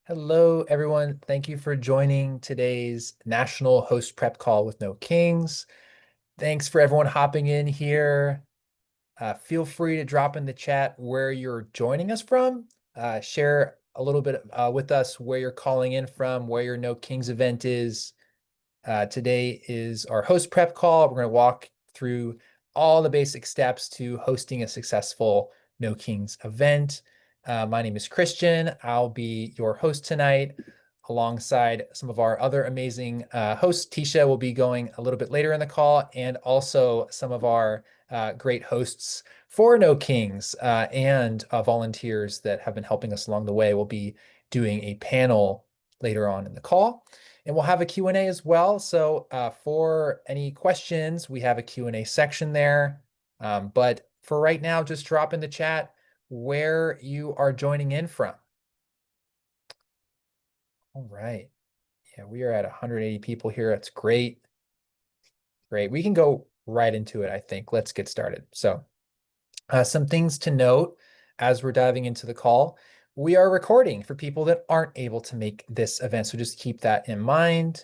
Hello, everyone. Thank you for joining today's National Host Prep Call with No Kings. Thanks for everyone hopping in here. Feel free to drop in the chat where you're joining us from. Share a little bit with us where you're calling in from, where your No Kings event is. Today is our host prep call. We're going to walk through all the basic steps to hosting a successful No Kings event. My name is Christian. I'll be your host tonight alongside some of our other amazing hosts. Tisha will be going a little bit later in the call, and also some of our great hosts for No Kings and volunteers that have been helping us along the way. Will be doing a panel later on in the call. And we'll have a Q&A as well. So for any questions, we have a Q&A section there. But for right now, just drop in the chat where you are joining in from. All right. Yeah, we are at 180 people here. That's great. Great. We can go right into it, I think. Let's get started. So some things to note as we're diving into the call. We are recording for people that aren't able to make this event. So just keep that in mind.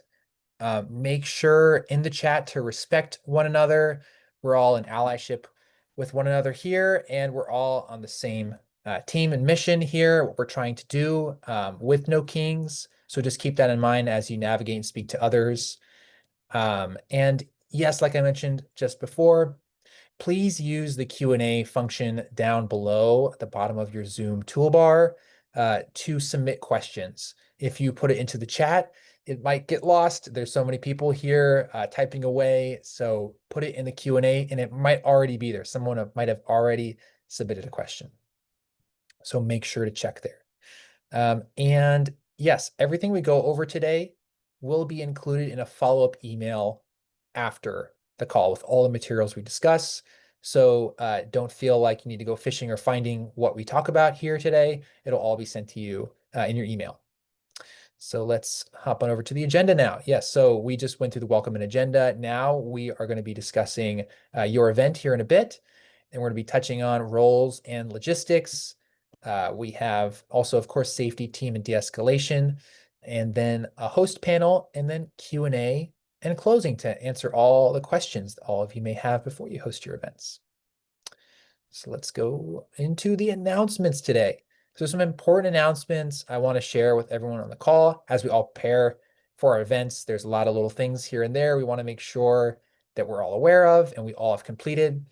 Make sure in the chat to respect one another. We're all in allyship with one another here, and we're all on the same team and mission here, what we're trying to do with No Kings. So just keep that in mind as you navigate and speak to others. And yes, like I mentioned just before, please use the Q&A function down below at the bottom of your Zoom toolbar to submit questions. If you put it into the chat, it might get lost. There's so many people here typing away. So put it in the Q&A and it might already be there. Someone might have already submitted a question. So make sure to check there. And yes, everything we go over today will be included in a follow-up email after the call with all the materials we discuss. So don't feel like you need to go fishing or finding what we talk about here today. It'll all be sent to you in your email. So let's hop on over to the agenda now. Yes, so we just went through the welcome and agenda. Now we are going to be discussing your event here in a bit, and we're going to be touching on roles and logistics. We have also, of course, safety, team, and de-escalation, and then a host panel, and then Q&A and closing to answer all the questions that all of you may have before you host your events. So let's go into the announcements today. So some important announcements I want to share with everyone on the call as we all prepare for our events. There's a lot of little things here and there we want to make sure that we're all aware of and we all have completed.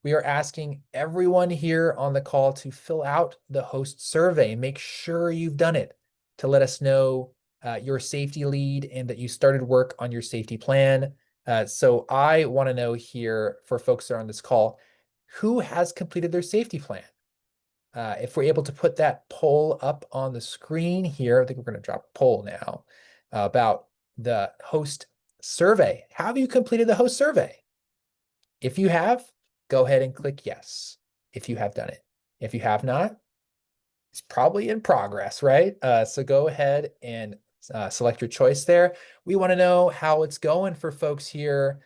We are asking everyone here on the call to fill out the host survey and make sure you've done it to let us know your safety lead and that you started work on your safety plan. So I want to know here for folks that are on this call, who has completed their safety plan? If we're able to put that poll up on the screen here, I think we're going to drop a poll now about the host survey. Have you completed the host survey? If you have, go ahead and click yes if you have done it. If you have not, it's probably in progress, right? So go ahead and select your choice there. We want to know how it's going for folks here.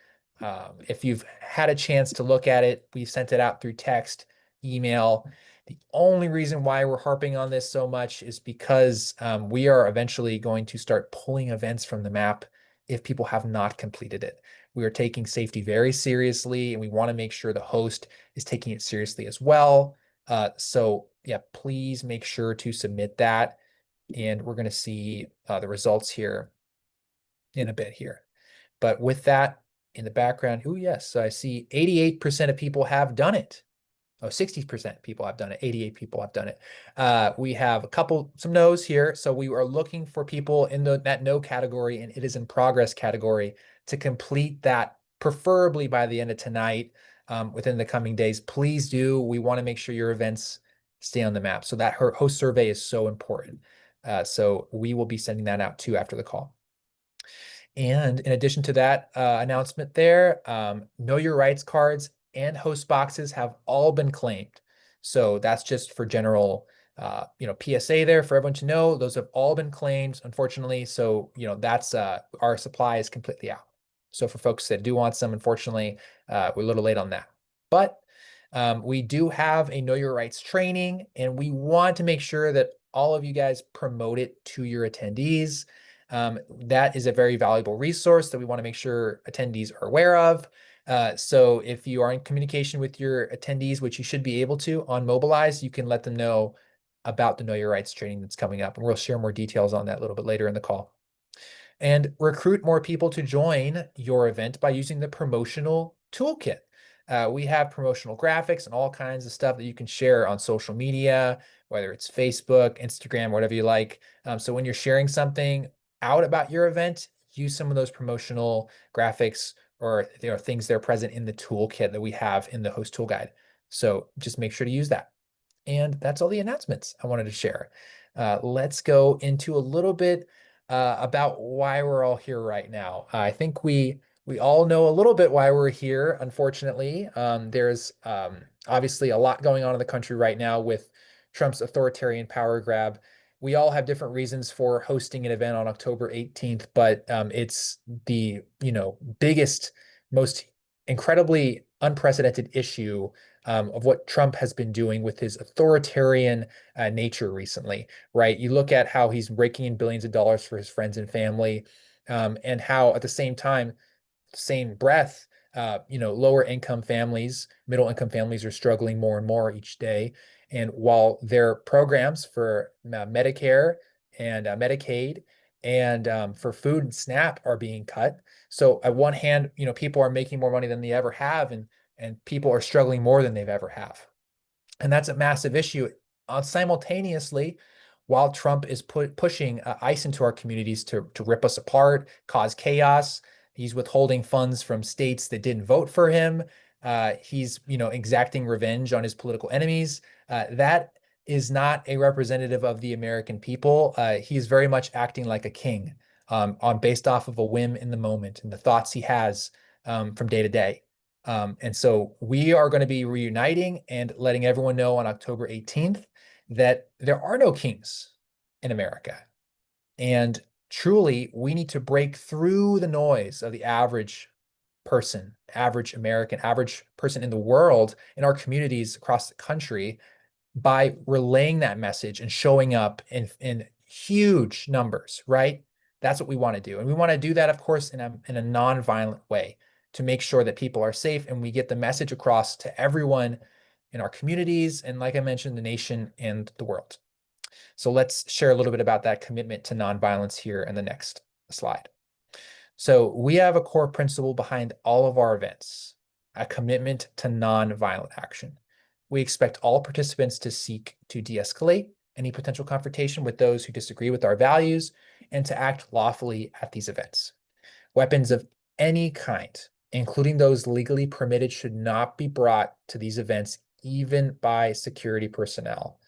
If you've had a chance to look at it, we've sent it out through text, email. The only reason why we're harping on this so much is because we are eventually going to start pulling events from the map if people have not completed it. We are taking safety very seriously, and we want to make sure the host is taking it seriously as well. So yeah, please make sure to submit that. And we're going to see the results here in a bit here. But with that in the background, oh yes, so I see 88% of people have done it. Oh, 60% people have done it. 88 people have done it. We have some no's here. So we are looking for people in that no category and it is in progress category to complete that, preferably by the end of tonight, within the coming days. Please do. We want to make sure your events stay on the map. So that host survey is so important. So we will be sending that out too after the call. And in addition to that announcement there, Know Your Rights cards and host boxes have all been claimed. So that's just for general, PSA there for everyone to know. Those have all been claimed, unfortunately. So, that's our supply is completely out. So for folks that do want some, unfortunately, we're a little late on that. But we do have a Know Your Rights training, and we want to make sure that all of you guys promote it to your attendees. That is a very valuable resource that we want to make sure attendees are aware of. So if you are in communication with your attendees, which you should be able to on Mobilize, you can let them know about the Know Your Rights training that's coming up. And we'll share more details on that a little bit later in the call. And recruit more people to join your event by using the promotional toolkit. We have promotional graphics and all kinds of stuff that you can share on social media, whether it's Facebook, Instagram, whatever you like. So when you're sharing something out about your event, use some of those promotional graphics or things that are present in the toolkit that we have in the host tool guide. So just make sure to use that. And that's all the announcements I wanted to share. Let's go into a little bit about why we're all here right now. I think we all know a little bit why we're here, unfortunately. There's obviously a lot going on in the country right now with Trump's authoritarian power grab. We all have different reasons for hosting an event on October 18th, but it's the biggest, most incredibly unprecedented issue of what Trump has been doing with his authoritarian nature recently, right? You look at how he's raking in billions of dollars for his friends and family, and how at the same time, same breath, lower income families, middle income families are struggling more and more each day. And while their programs for Medicare and Medicaid and for food and SNAP are being cut. So at one hand, people are making more money than they ever have, and people are struggling more than they've ever have. And that's a massive issue. Simultaneously, while Trump is pushing ICE into our communities to rip us apart, cause chaos, he's withholding funds from states that didn't vote for him. He's exacting revenge on his political enemies. That is not a representative of the American people. He's very much acting like a king, on based off of a whim in the moment and the thoughts he has from day to day. And so we are going to be reuniting and letting everyone know on October 18th that there are no kings in America. And truly, we need to break through the noise of the average person, average American, average person in the world, in our communities across the country, by relaying that message and showing up in huge numbers, right? That's what we want to do. And we want to do that, of course, in a non-violent way to make sure that people are safe and we get the message across to everyone in our communities and, like I mentioned, the nation and the world. So let's share a little bit about that commitment to nonviolence here in the next slide. So we have a core principle behind all of our events, a commitment to nonviolent action. We expect all participants to seek to de-escalate any potential confrontation with those who disagree with our values and to act lawfully at these events. Weapons of any kind, including those legally permitted, should not be brought to these events, even by security personnel.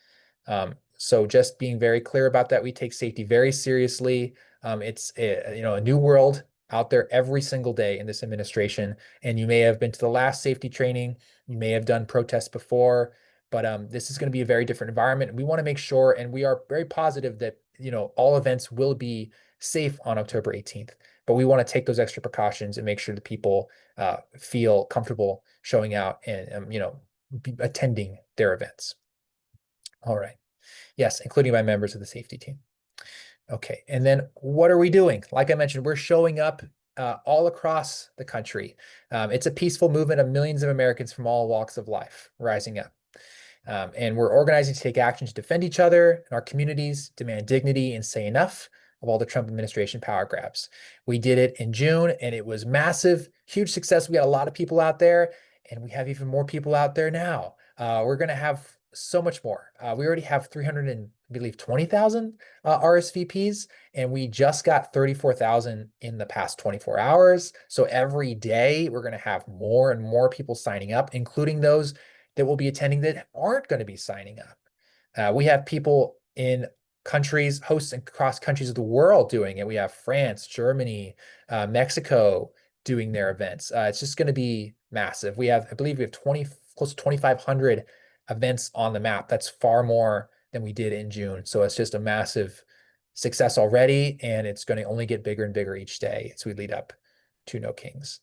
So just being very clear about that, we take safety very seriously. It's a new world out there every single day in this administration. And you may have been to the last safety training, you may have done protests before, but this is going to be a very different environment. And we want to make sure, and we are very positive that all events will be safe on October 18th. But we want to take those extra precautions and make sure that people feel comfortable showing out and attending their events. All right. Yes, including by members of the safety team. Okay, and then what are we doing? Like I mentioned, we're showing up all across the country. It's a peaceful movement of millions of Americans from all walks of life rising up. And we're organizing to take action to defend each other and our communities, demand dignity, and say enough of all the Trump administration power grabs. We did it in June, and it was massive, huge success. We had a lot of people out there, and we have even more people out there now. We're going to have so much more. We already have 300 and I believe 20,000 RSVPs, and we just got 34,000 in the past 24 hours. So every day we're going to have more and more people signing up, including those that will be attending that aren't going to be signing up. We have people in countries, hosts across countries of the world doing it. We have France, Germany, Mexico doing their events. It's just going to be massive. I believe we have close to 2,500 events on the map. That's far more than we did in June. So it's just a massive success already, and it's going to only get bigger and bigger each day as we lead up to No Kings.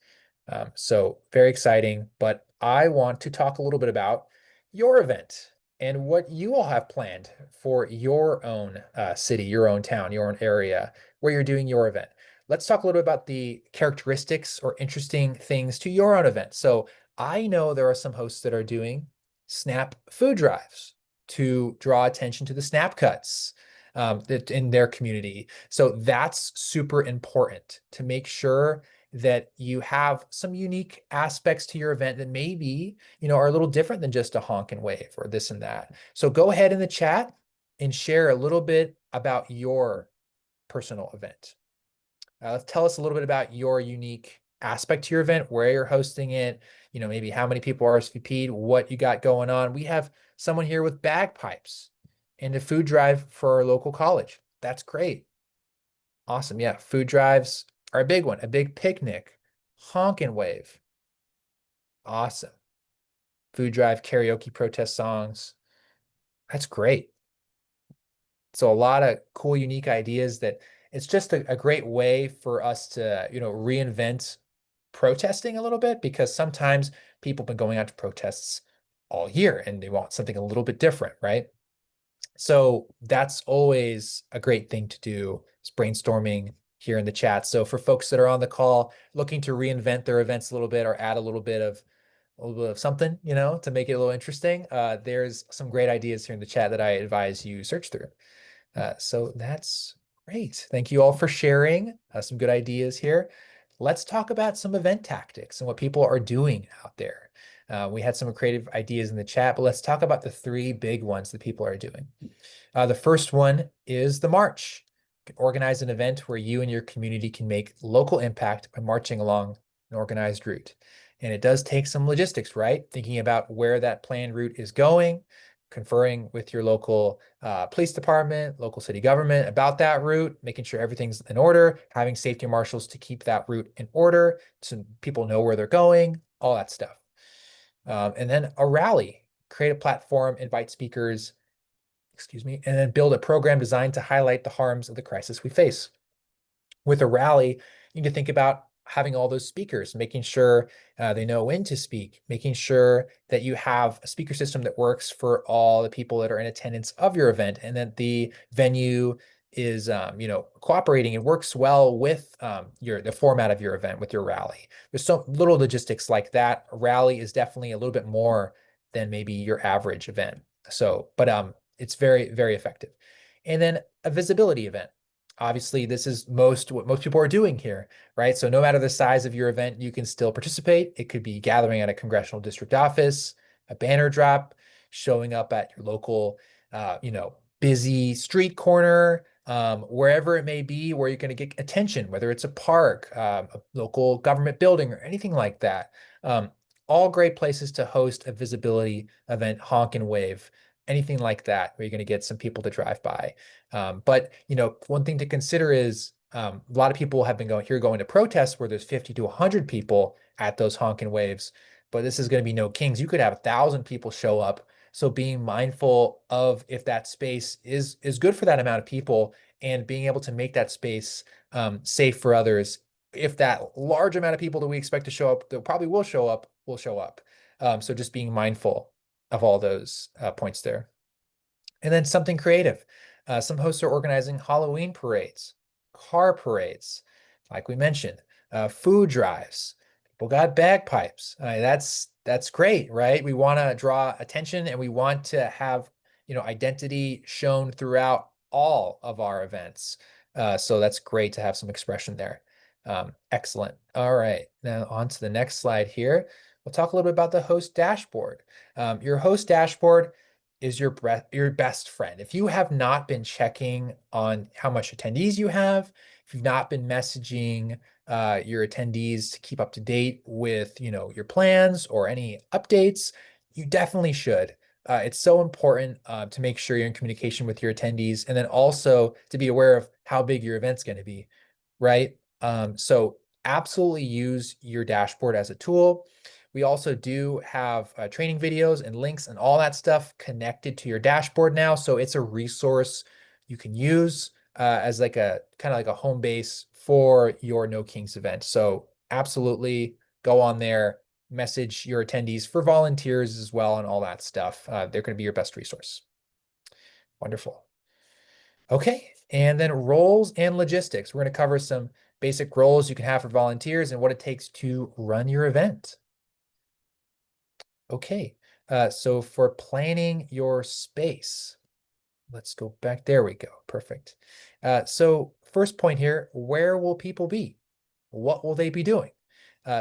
So very exciting, but I want to talk a little bit about your event. and what you all have planned for your own city, your own town, your own area where you're doing your event. Let's talk a little bit about the characteristics or interesting things to your own event. So I know there are some hosts that are doing snap food drives to draw attention to the snap cuts that in their community. So that's super important to make sure that you have some unique aspects to your event that maybe, are a little different than just a honk and wave or this and that. So go ahead in the chat and share a little bit about your personal event. Tell us a little bit about your unique aspect to your event, where you're hosting it, maybe how many people RSVP'd, what you got going on. We have someone here with bagpipes and a food drive for our local college. That's great. Awesome. Yeah, food drives are a big one, a big picnic, honk and wave. Awesome. Food drive, karaoke, protest songs. That's great. So a lot of cool, unique ideas that it's just a great way for us to, reinvent protesting a little bit because sometimes people have been going out to protests all year and they want something a little bit different, right? So that's always a great thing to do. It's brainstorming here in the chat. So for folks that are on the call looking to reinvent their events a little bit or add a little bit of something, to make it a little interesting, there's some great ideas here in the chat that I advise you search through. So that's great. Thank you all for sharing some good ideas here. Let's talk about some event tactics and what people are doing out there. We had some creative ideas in the chat, but let's talk about the three big ones that people are doing. The first one is the march. You can organize an event where you and your community can make local impact by marching along an organized route. And it does take some logistics, right? Thinking about where that planned route is going, conferring with your local police department, local city government about that route, making sure everything's in order, having safety marshals to keep that route in order so people know where they're going, all that stuff. And then a rally, create a platform, invite speakers, and then build a program designed to highlight the harms of the crisis we face. With a rally, you need to think about having all those speakers, making sure they know when to speak, making sure that you have a speaker system that works for all the people that are in attendance of your event, and that the venue is cooperating and works well with the format of your event with your rally. There's some little logistics like that. A rally is definitely a little bit more than maybe your average event. So, but it's very, very effective. And then a visibility event. Obviously, this is what most people are doing here, right? So no matter the size of your event, you can still participate. It could be gathering at a congressional district office, a banner drop, showing up at your local, busy street corner, wherever it may be, where you're going to get attention, whether it's a park, a local government building, or anything like that. All great places to host a visibility event, honk and wave, anything like that, where you're going to get some people to drive by. But one thing to consider is a lot of people have been going to protests where there's 50 to 100 people at those honk and waves, but this is going to be no kings. You could have 1,000 people show up. So being mindful of if that space is good for that amount of people and being able to make that space safe for others. If that large amount of people that we expect to show up, that probably will show up, will show up. So just being mindful of all those points there. And then something creative. Some hosts are organizing Halloween parades, car parades, like we mentioned, food drives. People got bagpipes. That's great, right? We want to draw attention and we want to have identity shown throughout all of our events. So that's great to have some expression there. Excellent. All right, now on to the next slide here. We'll talk a little bit about the host dashboard. Your host dashboard is your best friend. If you have not been checking on how much attendees you have, if you've not been messaging your attendees to keep up to date with your plans or any updates, you definitely should. It's so important to make sure you're in communication with your attendees, and then also to be aware of how big your event's going to be, right? So absolutely use your dashboard as a tool. We also do have training videos and links and all that stuff connected to your dashboard now. So it's a resource you can use as like a kind of like a home base for your No Kings event. So absolutely go on there, message your attendees for volunteers as well and all that stuff. They're going to be your best resource. Wonderful. Okay, and then roles and logistics. We're going to cover some basic roles you can have for volunteers and what it takes to run your event. Okay, so for planning your space, let's go back. There we go. Perfect. So first point here, where will people be? What will they be doing?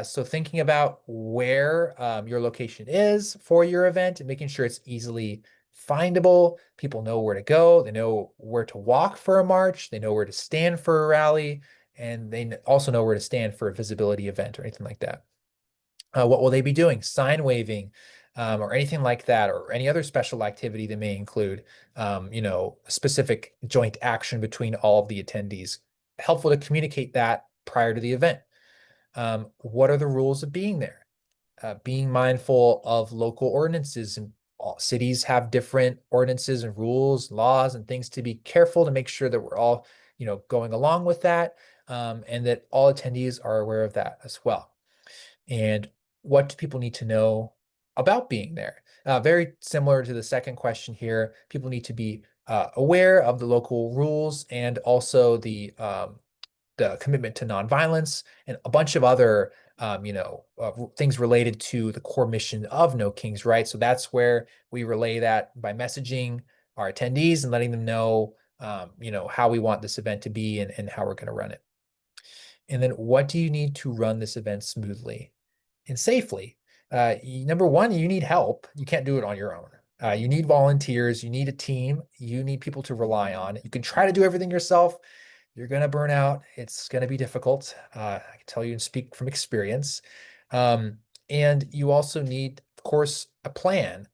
So thinking about where your location is for your event and making sure it's easily findable. People know where to go. They know where to walk for a march. They know where to stand for a rally. And they also know where to stand for a visibility event or anything like that. What will they be doing? Sign waving, or anything like that, or any other special activity that may include, a specific joint action between all of the attendees. Helpful to communicate that prior to the event. What are the rules of being there? Being mindful of local ordinances, and all cities have different ordinances and rules, laws, and things to be careful to make sure that we're all, going along with that, and that all attendees are aware of that as well. And what do people need to know about being there? Very similar to the second question here, people need to be aware of the local rules and also the commitment to nonviolence and a bunch of other things related to the core mission of No Kings, right? So that's where we relay that by messaging our attendees and letting them know, how we want this event to be and how we're going to run it. And then what do you need to run this event smoothly and safely? Number one, you need help. You can't do it on your own. You need volunteers. You need a team. You need people to rely on. You can try to do everything yourself. You're going to burn out. It's going to be difficult. I can tell you and speak from experience. And you also need, of course, a plan,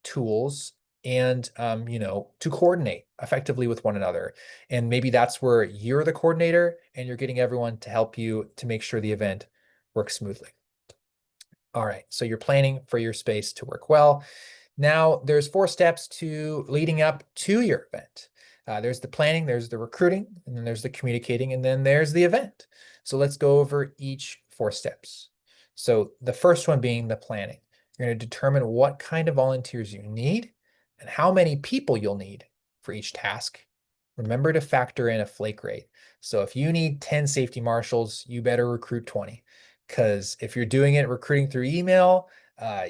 tools, and to coordinate effectively with one another. And maybe that's where you're the coordinator and you're getting everyone to help you to make sure the event works smoothly. All right, so you're planning for your space to work well. Now, there's 4 steps to leading up to your event. There's the planning, there's the recruiting, and then there's the communicating, and then there's the event. So let's go over each 4 steps. So the first one being the planning. You're going to determine what kind of volunteers you need and how many people you'll need for each task. Remember to factor in a flake rate. So if you need 10 safety marshals, you better recruit 20. Because if you're doing it recruiting through email,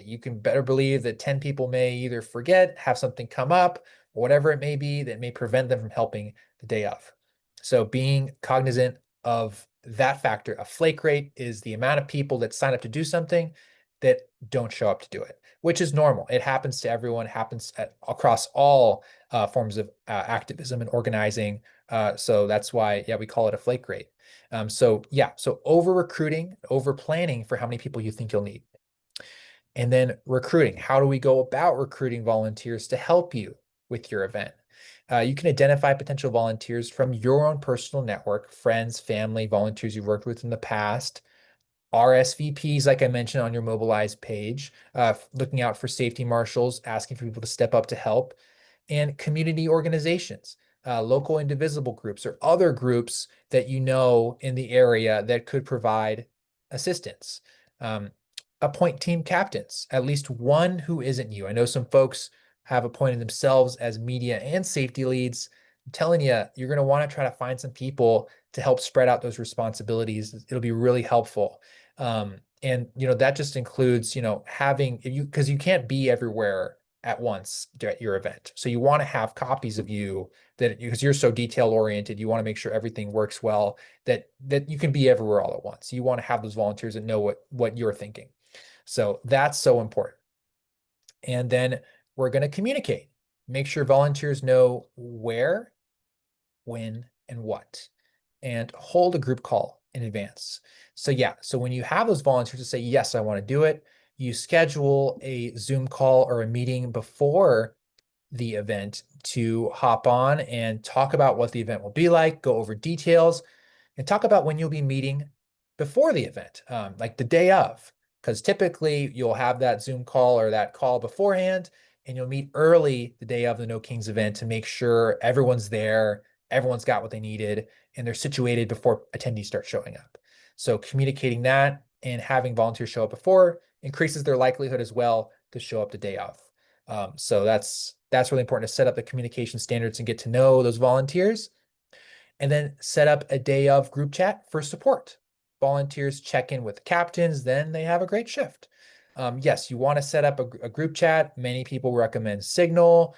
you can better believe that 10 people may either forget, have something come up, or whatever it may be that may prevent them from helping the day of. So being cognizant of that factor, a flake rate is the amount of people that sign up to do something that don't show up to do it, which is normal. It happens to everyone, happens across all forms of activism and organizing. So that's why, yeah, we call it a flake rate. So over recruiting, over planning for how many people you think you'll need. And then recruiting. How do we go about recruiting volunteers to help you with your event? You can identify potential volunteers from your own personal network, friends, family, volunteers you've worked with in the past, RSVPs, like I mentioned on your Mobilize page, looking out for safety marshals, asking for people to step up to help, and community organizations, local indivisible groups, or other groups that you know in the area that could provide assistance. Appoint team captains, at least one who isn't you. I know some folks have appointed themselves as media and safety leads. I'm telling you, you're going to want to try to find some people to help spread out those responsibilities. It'll be really helpful. And that just includes, having because you can't be everywhere at once at your event. So you want to have copies of you because you're so detail oriented, you want to make sure everything works well, that you can be everywhere all at once. You want to have those volunteers that know what you're thinking. So that's so important. And then we're going to communicate. Make sure volunteers know where, when, and what, and hold a group call in advance. So when you have those volunteers to say, yes, I want to do it, you schedule a Zoom call or a meeting before the event to hop on and talk about what the event will be like, go over details, and talk about when you'll be meeting before the event, like the day of, because typically you'll have that Zoom call or that call beforehand, and you'll meet early the day of the No Kings event to make sure everyone's there, everyone's got what they needed, and they're situated before attendees start showing up. So communicating that and having volunteers show up before increases their likelihood as well to show up the day of. So that's really important to set up the communication standards and get to know those volunteers, and then set up a day of group chat for support. Volunteers check in with the captains, then they have a great shift. Yes, you want to set up a group chat. Many people recommend Signal.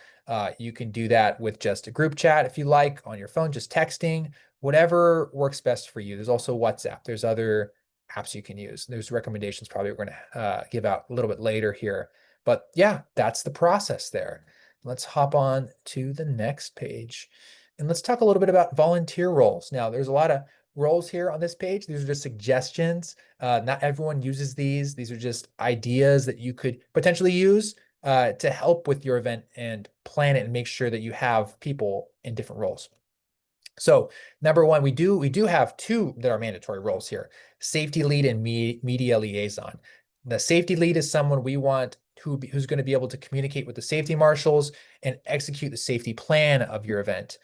You can do that with just a group chat if you like on your phone, just texting, whatever works best for you. There's also WhatsApp. There's other apps you can use. There's recommendations probably we're going to give out a little bit later here. But yeah, that's the process there. Let's hop on to the next page. And let's talk a little bit about volunteer roles. Now, there's a lot of roles here on this page. These are just suggestions. Not everyone uses these. These are just ideas that you could potentially use to help with your event and plan it and make sure that you have people in different roles. So number one, we do have two that are mandatory roles here: safety lead and media liaison. The safety lead is someone we want who's going to be able to communicate with the safety marshals and execute the safety plan of your event.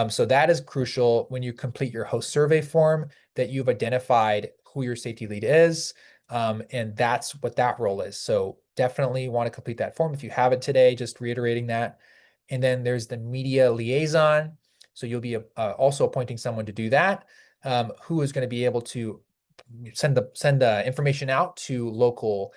So that is crucial when you complete your host survey form, that you've identified who your safety lead is. And that's what that role is. So definitely want to complete that form. If you have it today, just reiterating that. And then there's the media liaison. So you'll be also appointing someone to do that, who is going to be able to send the information out to local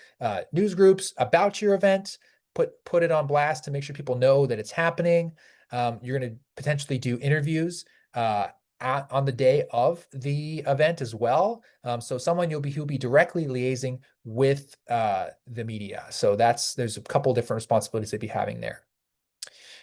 news groups about your event, put it on blast to make sure people know that it's happening. You're going to potentially do interviews on the day of the event as well. So someone who'll be directly liaising with the media. So there's a couple different responsibilities they'd be having there.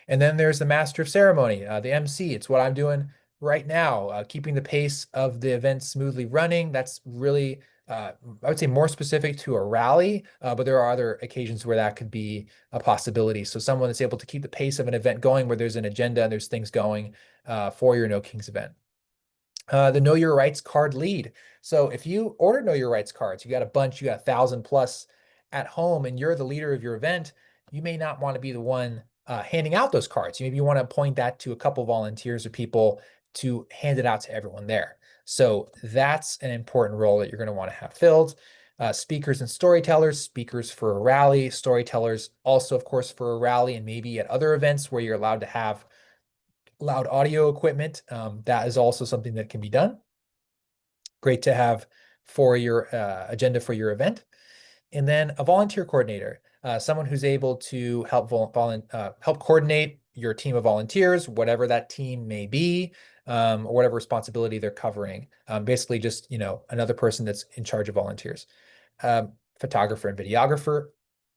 And then there's the master of ceremony, the MC. It's what I'm doing right now, keeping the pace of the event smoothly running. That's really, I would say, more specific to a rally, but there are other occasions where that could be a possibility. So someone that's able to keep the pace of an event going, where there's an agenda and there's things going for your No Kings event. The Know Your Rights card lead. So if you order Know Your Rights cards, you got a bunch, you got 1,000 plus at home, and you're the leader of your event, you may not want to be the one handing out those cards. Maybe you want to point that to a couple volunteers or people to hand it out to everyone there. So that's an important role that you're going to want to have filled. Speakers and storytellers, speakers for a rally, storytellers also, of course, for a rally, and maybe at other events where you're allowed to have loud audio equipment. That is also something that can be done. Great to have for your agenda for your event. And then a volunteer coordinator, someone who's able to help help coordinate your team of volunteers, whatever that team may be, or whatever responsibility they're covering. Basically, just another person that's in charge of volunteers. Photographer and videographer.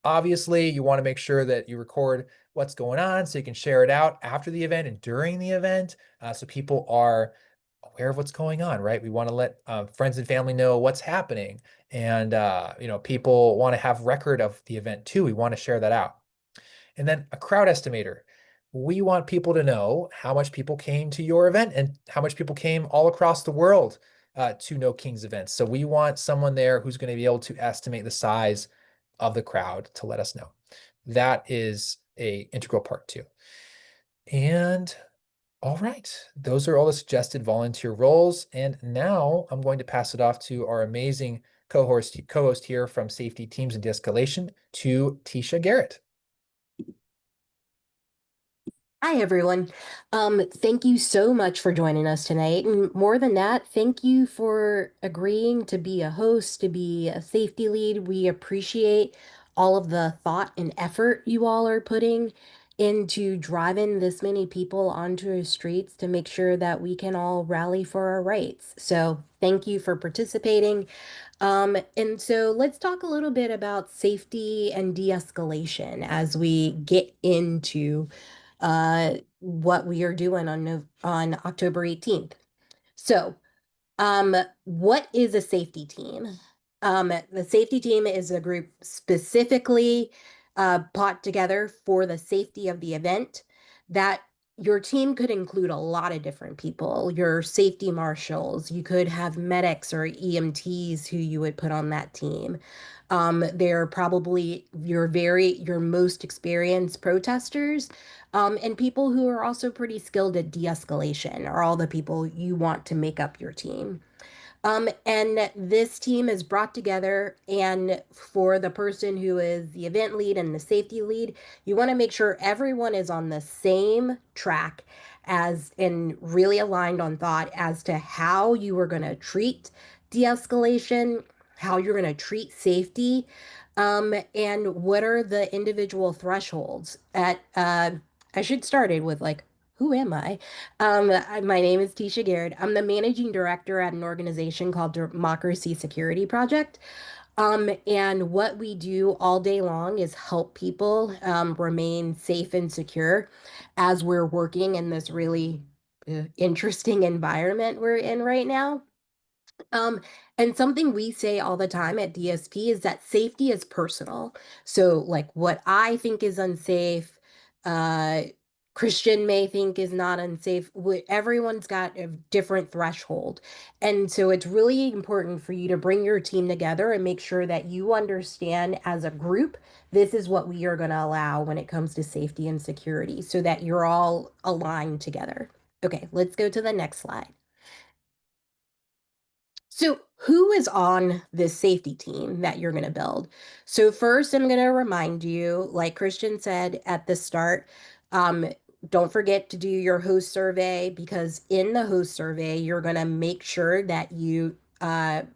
Obviously, you want to make sure that you record what's going on so you can share it out after the event and during the event, so people are aware of what's going on, right? We want to let friends and family know what's happening, and people want to have record of the event too. We want to share that out. And then a crowd estimator. We want people to know how much people came to your event and how much people came all across the world to No Kings events. So we want someone there who's going to be able to estimate the size of the crowd to let us know. That is a integral part too. And all right, those are all the suggested volunteer roles. And now I'm going to pass it off to our amazing co-host here from Safety Teams and Deescalation, to Tisha Garrett. Hi, everyone. Thank you so much for joining us tonight. And more than that, thank you for agreeing to be a host, to be a safety lead. We appreciate all of the thought and effort you all are putting into driving this many people onto the streets to make sure that we can all rally for our rights. So thank you for participating. And so let's talk a little bit about safety and de-escalation as we get into what we are doing on October 18th. So, what is a safety team? The safety team is a group specifically put together for the safety of the event. That your team could include a lot of different people, your safety marshals, you could have medics or EMTs who you would put on that team. They're probably your most experienced protesters, and people who are also pretty skilled at de-escalation are all the people you want to make up your team. And this team is brought together, and for the person who is the event lead and the safety lead, you want to make sure everyone is on the same track as and really aligned on thought as to how you are going to treat de-escalation, how you're going to treat safety, and what are the individual thresholds at I should started with like, who am I? My name is Tisha Garrett. I'm the managing director at an organization called Democracy Security Project. And what we do all day long is help people remain safe and secure as we're working in this really interesting environment we're in right now. Um, and something we say all the time at DSP is that safety is personal. So, like what I think is unsafe, uh, Christian may think is not unsafe. Everyone's got a different threshold. And so it's really important for you to bring your team together and make sure that you understand as a group, this is what we are going to allow when it comes to safety and security so that you're all aligned together. Okay, let's go to the next slide. So, who is on this safety team that you're going to build? So, first, I'm going to remind you, like Christian said at the start, um, don't forget to do your host survey because in the host survey, you're going to make sure that you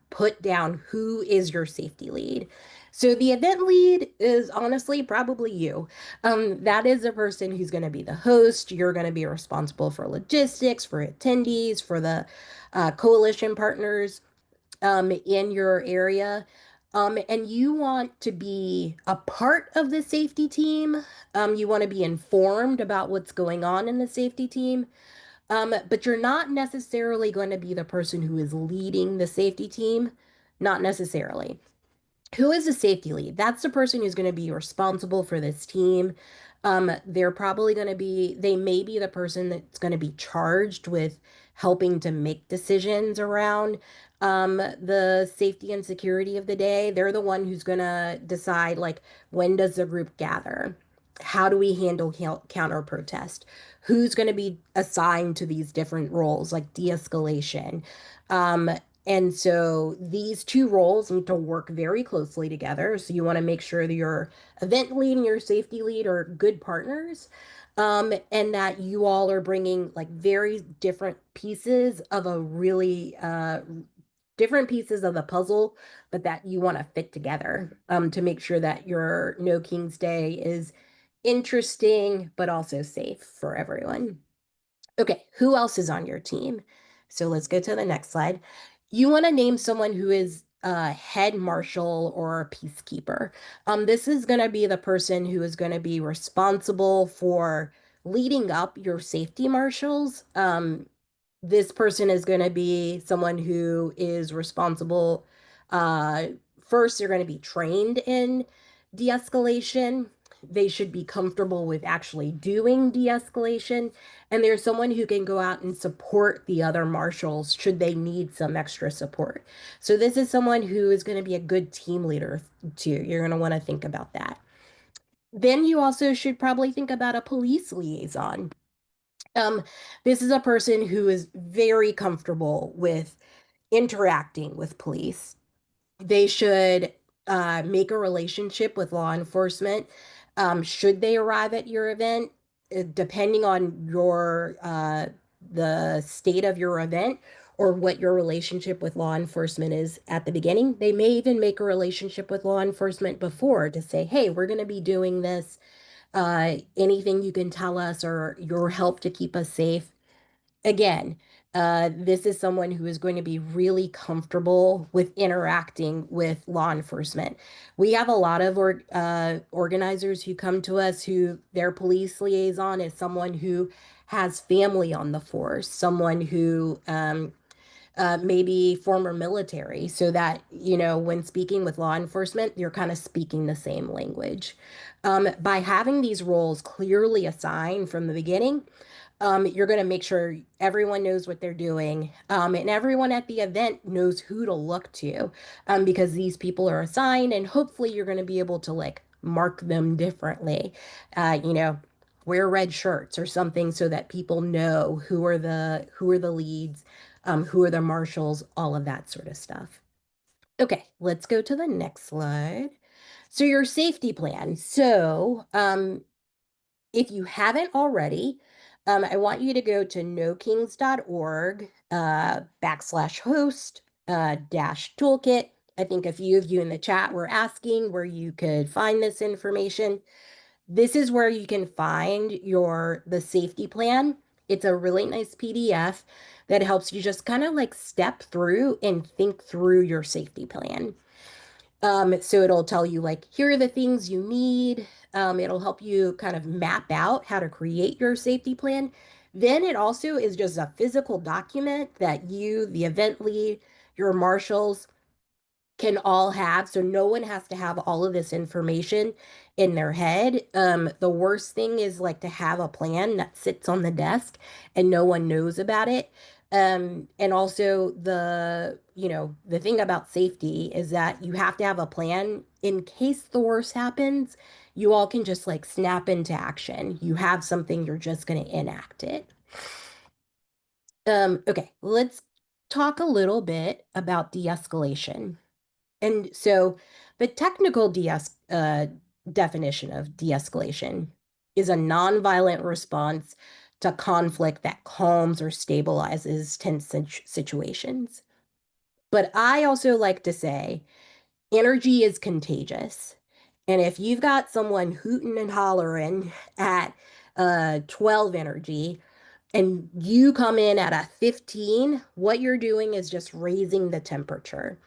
put down who is your safety lead. So, the event lead is honestly probably you. That is the person who's going to be the host. You're going to be responsible for logistics, for attendees, for the coalition partners in your area. And you want to be a part of the safety team. You want to be informed about what's going on in the safety team. But you're not necessarily going to be the person who is leading the safety team. Not necessarily. Who is the safety lead? That's the person who's going to be responsible for this team. They're probably going to be, they may be the person that's going to be charged with helping to make decisions around the safety and security of the day. They're the one who's going to decide, like, when does the group gather? How do we handle counter protest? Who's going to be assigned to these different roles, like de-escalation? Um, and so these two roles need to work very closely together. So you want to make sure that your event lead and your safety lead are good partners, and that you all are bringing like very different pieces of a really different pieces of the puzzle, but that you want to fit together to make sure that your No King's Day is interesting, but also safe for everyone. Okay, who else is on your team? So let's go to the next slide. You want to name someone who is a head marshal or a peacekeeper. This is going to be the person who is going to be responsible for leading up your safety marshals. This person is going to be someone who is responsible. Uh, First, they're going to be trained in de-escalation. They should be comfortable with actually doing de-escalation. And there's someone who can go out and support the other marshals should they need some extra support. So this is someone who is going to be a good team leader too. You're going to want to think about that. Then you also should probably think about a police liaison. Um, this is a person who is very comfortable with interacting with police. They should make a relationship with law enforcement. Should they arrive at your event, depending on your the state of your event or what your relationship with law enforcement is at the beginning, they may even make a relationship with law enforcement before to say, "Hey, we're going to be doing this. Anything you can tell us or your help to keep us safe." Again, this is someone who is going to be really comfortable with interacting with law enforcement. We have a lot of organizers who come to us who their police liaison is someone who has family on the force, someone who maybe former military, so that, you know, when speaking with law enforcement, you're kind of speaking the same language. By having these roles clearly assigned from the beginning, you're going to make sure everyone knows what they're doing, and everyone at the event knows who to look to, because these people are assigned, and hopefully you're going to be able to like mark them differently. You know, wear red shirts or something so that people know who are the leads. who are the marshals, all of that sort of stuff. Okay, let's go to the next slide. So your safety plan. So if you haven't already, I want you to go to nokings.org backslash host dash toolkit. I think a few of you in the chat were asking where you could find this information. This is where you can find the safety plan. It's a really nice PDF that helps you just kind of like step through and think through your safety plan. So it'll tell you like, here are the things you need. It'll help you kind of map out how to create your safety plan. Then it also is just a physical document that you, the event lead, your marshals, can all have. So no one has to have all of this information in their head. The worst thing is like to have a plan that sits on the desk and no one knows about it. And also the thing about safety is that you have to have a plan in case the worst happens. You all can just like snap into action. You have something, you're just going to enact it. Okay, let's talk a little bit about de-escalation. And so the technical definition of de-escalation is a nonviolent response to conflict that calms or stabilizes tense situations. But I also like to say energy is contagious. And if you've got someone hooting and hollering at 12 energy and you come in at a 15, what you're doing is just raising the temperature.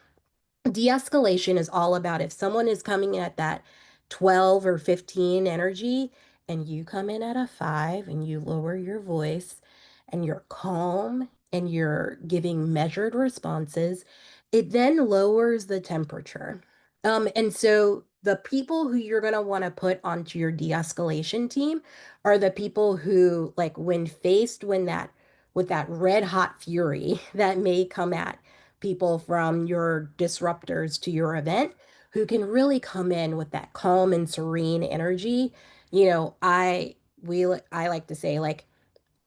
De-escalation is all about if someone is coming in at that 12 or 15 energy and you come in at a 5 and you lower your voice and you're calm and you're giving measured responses, it then lowers the temperature. And so the people who you're going to want to put onto your de-escalation team are the people who, like, when faced when that with that red hot fury that may come at people from your disruptors to your event, who can really come in with that calm and serene energy. You know, I like to say, like,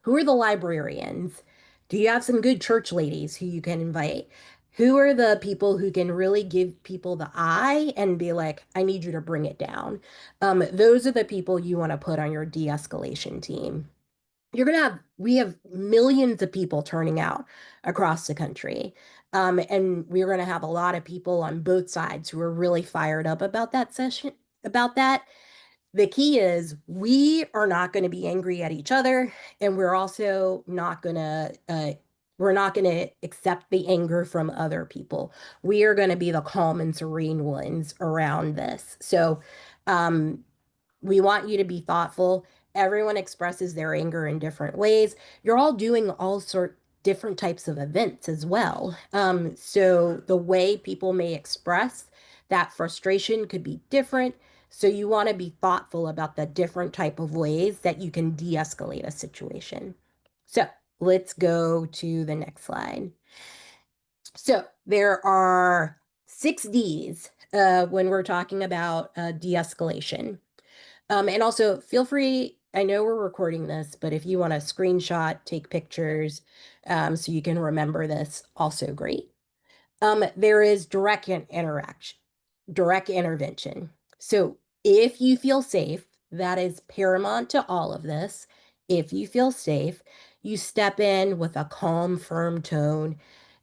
who are the librarians? Do you have some good church ladies who you can invite? Who are the people who can really give people the eye and be like, I need you to bring it down? Those are the people you want to put on your de-escalation team. We have millions of people turning out across the country. And we're going to have a lot of people on both sides who are really fired up about that session, about that. The key is we are not going to be angry at each other, and we're not going to accept the anger from other people. We are going to be the calm and serene ones around this. So, um, we want you to be thoughtful. Everyone expresses their anger in different ways. You're all doing all sort different types of events as well. So the way people may express that frustration could be different. So you want to be thoughtful about the different type of ways that you can de-escalate a situation. So let's go to the next slide. So there are 6 Ds when we're talking about de-escalation. And also feel free, I know we're recording this, but if you want to screenshot, take pictures, so you can remember this, also great. There is direct intervention. So if you feel safe, that is paramount to all of this. If you feel safe, you step in with a calm, firm tone.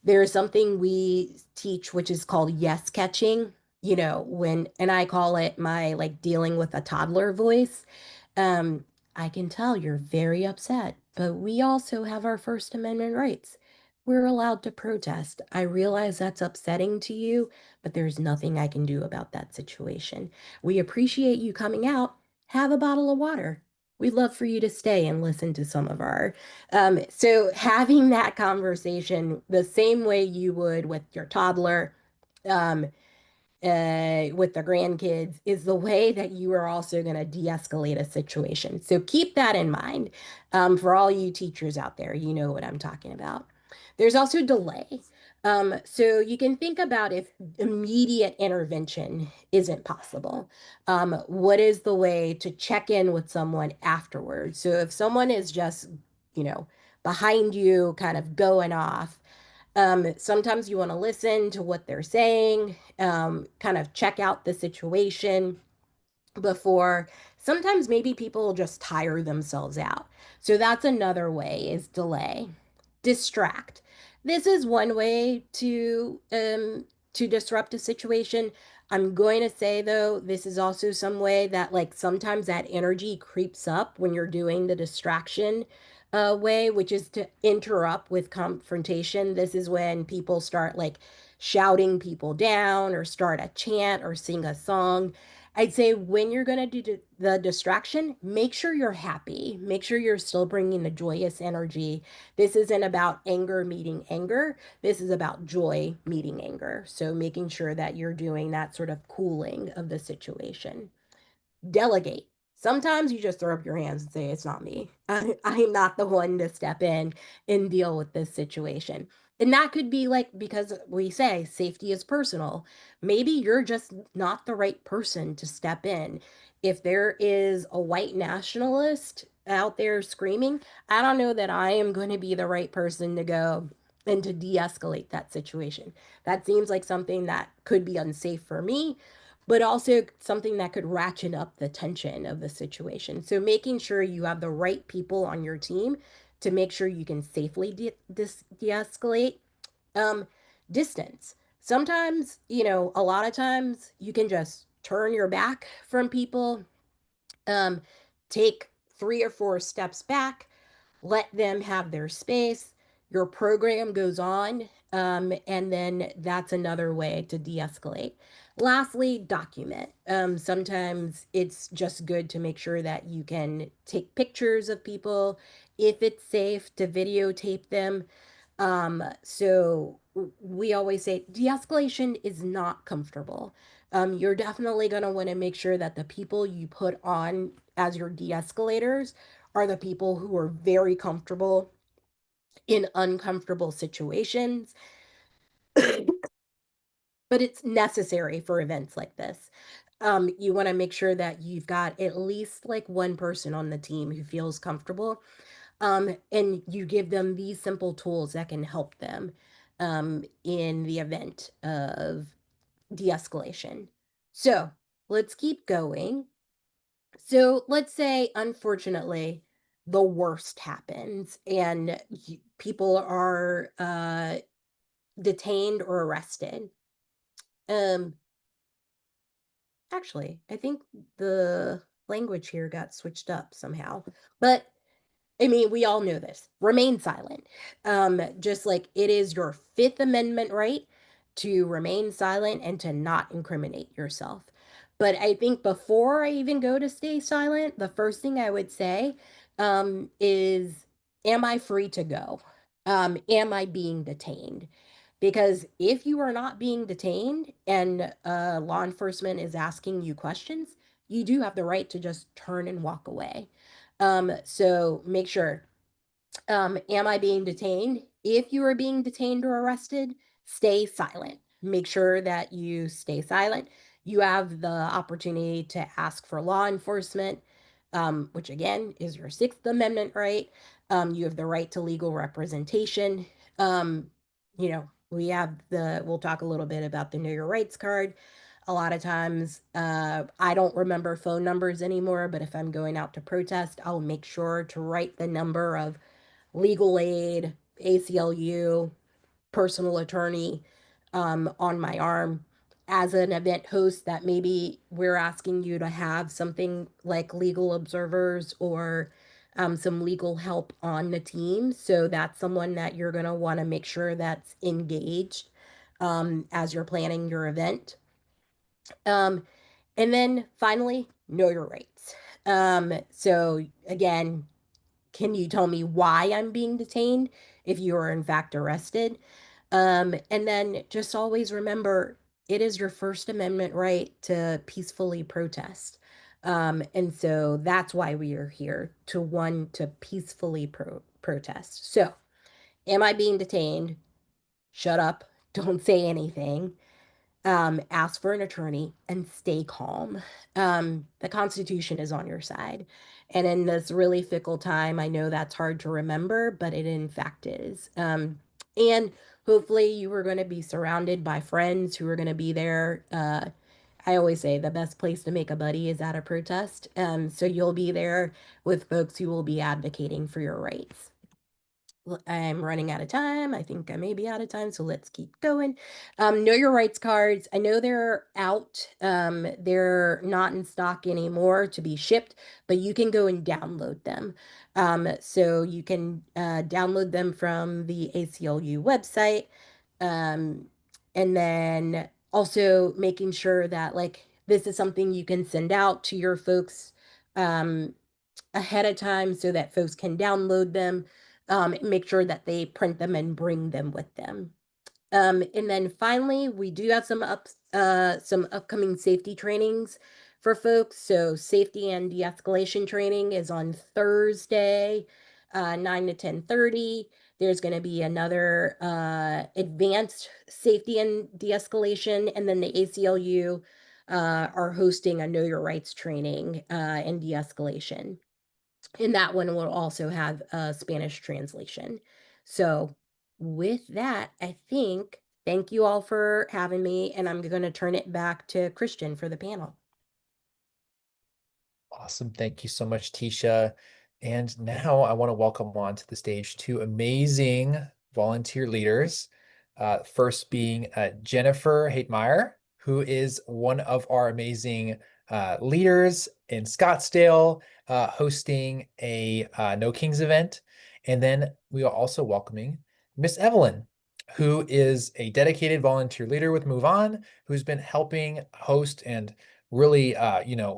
There is something we teach which is called yes catching. And I call it my like dealing with a toddler voice. Um, I can tell you're very upset, but we also have our First Amendment rights. We're allowed to protest. I realize that's upsetting to you, but there's nothing I can do about that situation. We appreciate you coming out. Have a bottle of water. We'd love for you to stay and listen to some of our. So having that conversation the same way you would with your toddler, um, with the grandkids is the way that you are also going to de-escalate a situation. So keep that in mind. For all you teachers out there, you know what I'm talking about. There's also delay. So you can think about if immediate intervention isn't possible. What is the way to check in with someone afterwards? So if someone is just, you know, behind you, kind of going off, Sometimes you want to listen to what they're saying, kind of check out the situation before. Sometimes maybe people just tire themselves out. So that's another way is delay. Distract. This is one way to disrupt a situation. I'm going to say though, this is also some way that like sometimes that energy creeps up when you're doing the distraction way, which is to interrupt with confrontation. This is when people start like shouting people down or start a chant or sing a song. I'd say when you're going to do the distraction, make sure you're happy. Make sure you're still bringing the joyous energy. This isn't about anger meeting anger. This is about joy meeting anger. So making sure that you're doing that sort of cooling of the situation. Delegate. Sometimes you just throw up your hands and say, it's not me. I'm not the one to step in and deal with this situation. And that could be like, because we say safety is personal. Maybe you're just not the right person to step in. If there is a white nationalist out there screaming, I don't know that I am going to be the right person to go and to de escalate that situation. That seems like something that could be unsafe for me, but also something that could ratchet up the tension of the situation. So making sure you have the right people on your team to make sure you can safely de-escalate. Um, Distance. Sometimes, a lot of times you can just turn your back from people, um, take 3 or 4 steps back, let them have their space. Your program goes on, and then that's another way to de escalate. Lastly, document. Sometimes it's just good to make sure that you can take pictures of people if it's safe to videotape them. So we always say de-escalation is not comfortable. You're definitely going to want to make sure that the people you put on as your de-escalators are the people who are very comfortable in uncomfortable situations, but it's necessary for events like this. You want to make sure that you've got at least like one person on the team who feels comfortable, and you give them these simple tools that can help them in the event of de-escalation. So let's keep going. So let's say, unfortunately, the worst happens and people are detained or arrested. Um, Actually, I think the language here got switched up somehow. But I mean, we all know this. Remain silent. Just like it is your Fifth Amendment right to remain silent and to not incriminate yourself. But I think before I even go to stay silent, the first thing I would say is, am I free to go? Am I being detained? Because if you are not being detained and law enforcement is asking you questions, you do have the right to just turn and walk away. So make sure, am I being detained? If you are being detained or arrested, stay silent. Make sure that you stay silent. You have the opportunity to ask for law enforcement, which again is your Sixth Amendment right. You have the right to legal representation. We'll talk a little bit about the Know Your Rights card. A lot of times, I don't remember phone numbers anymore, but if I'm going out to protest, I'll make sure to write the number of legal aid, ACLU, personal attorney on my arm. As an event host, that maybe we're asking you to have something like legal observers or some legal help on the team. So that's someone that you're going to want to make sure that's engaged as you're planning your event. Um, and then finally, know your rights. So again, can you tell me why I'm being detained if you are in fact arrested? And then just always remember it is your First Amendment right to peacefully protest. And so that's why we are here to peacefully protest. So, am I being detained? Shut up. Don't say anything. Ask for an attorney and stay calm. The Constitution is on your side. And in this really fickle time, I know that's hard to remember, but it in fact is. And hopefully you are going to be surrounded by friends who are going to be there. I always say the best place to make a buddy is at a protest. So you'll be there with folks who will be advocating for your rights. I'm running out of time. I think I may be out of time, so let's keep going. Know your rights cards. I know they're out. They're not in stock anymore to be shipped, but you can go and download them. So you can download them from the ACLU website. Um, and then also making sure that like this is something you can send out to your folks um, ahead of time so that folks can download them, make sure that they print them and bring them with them. And then finally, we do have some upcoming safety trainings for folks. So safety and de-escalation training is on Thursday, 9 to 10:30. There's going to be another advanced safety and de-escalation, and then the ACLU are hosting a Know Your Rights training and de-escalation. And that one will also have a Spanish translation. So, with that, I think thank you all for having me, and I'm going to turn it back to Christian for the panel. Awesome. Thank you so much, Tisha. And now I want to welcome onto the stage two amazing volunteer leaders. First being Jennifer Hatemeyer, who is one of our amazing leaders in Scottsdale, hosting a No Kings event. And then we are also welcoming Miss Evelyn, who is a dedicated volunteer leader with Move On, who's been helping host and really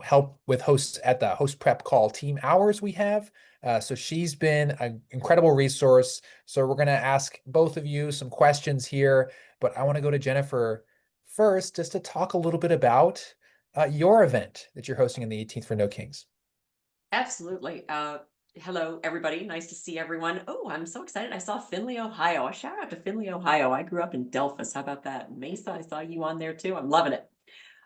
help with hosts at the host prep call team hours we have. So she's been an incredible resource. So we're going to ask both of you some questions here, but I want to go to Jennifer first just to talk a little bit about your event that you're hosting on the 18th for No Kings. Absolutely. Hello, everybody. Nice to see everyone. Oh, I'm so excited. I saw Findlay, Ohio. A shout out to Findlay, Ohio. I grew up in Delphus. How about that? Mesa, I saw you on there too. I'm loving it.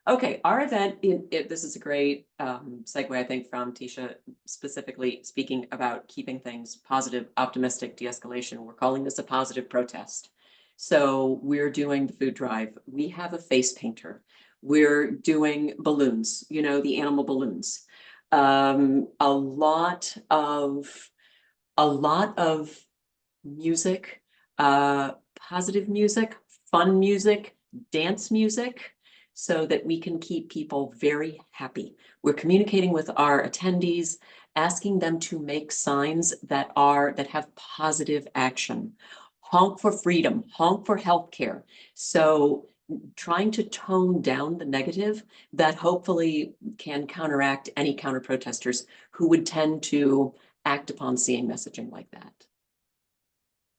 Okay, our event, this is a great segue, I think, from Tisha, specifically speaking about keeping things positive, optimistic, de-escalation. We're calling this a positive protest. So we're doing the food drive. We have a face painter. We're doing balloons, the animal balloons. A lot of music, positive music, fun music, dance music, so that we can keep people very happy. We're communicating with our attendees, asking them to make signs that have positive action. Honk for freedom, honk for healthcare. So trying to tone down the negative that hopefully can counteract any counter protesters who would tend to act upon seeing messaging like that.